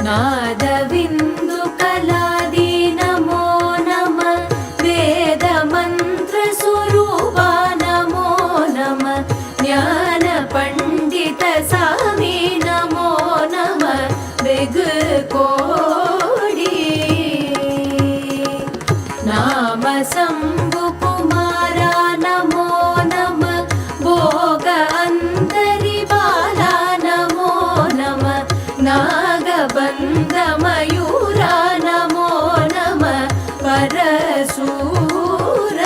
नादबिन्दु कलादि नमो नमः वेद मंत्र स्वरूपा नमो नमः ज्ञान पंडित स्वामी नमो नमः बेगु कोडी नाम शंभु कुमारा नमो नमः भोग अंतरि बाला नमो नमः नागबंध मयूरा नमो नमः परशूर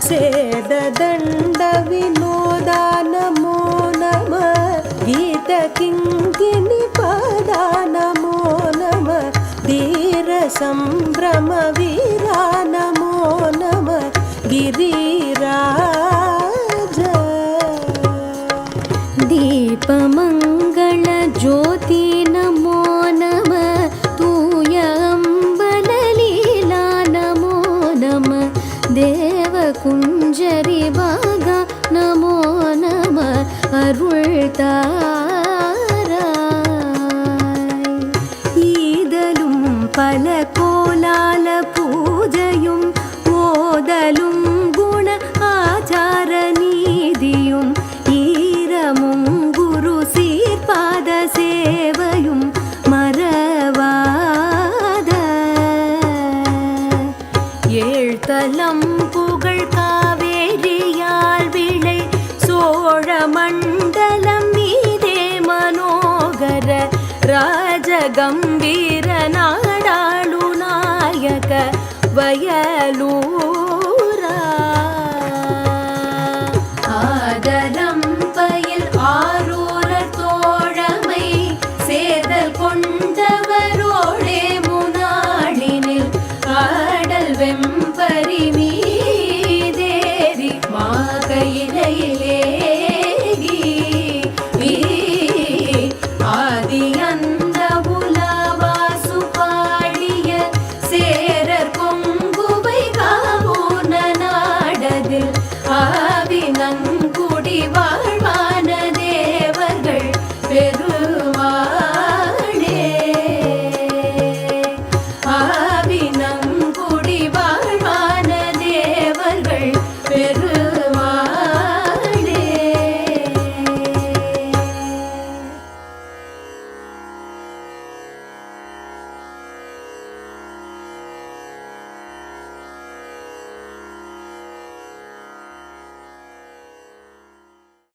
सेद दंड विनोदा नमो नमः गीत किंकिणी पदा नमो नमः धीर संभ्रम वीरा नमो नमः गिरिराज दीपमंगल ज्योति नमो नमः तूय अंबल लीला नमो नमः देव कुंजरी बागा नमो नमः अरुळ्ताराय ईदलुम पल कोलाल पूजयुम ओदलुम गुण आचार नीदियुम ஈரமும் குரு சீர்பாத சேவையும் மறவாத ஏழ்தலம் புகழ் காவேரியால் விளை சோழ மண்டலம் மீதே மனோகர ராஜகம்பீர நாடாளு நாயக வயலூரா ஆதரம் பயில் ஆரூரர் தோழமை சேதல் கொண்டவரோடே முனாளினில் ஆடல் வெம்பரி மீதேறி மாகையிலேகி ஆதி அந்த உலவாசு பாடிய சேரர் கொங்குவை காவூன நாடதில் ஆவி நங்குடி வாழ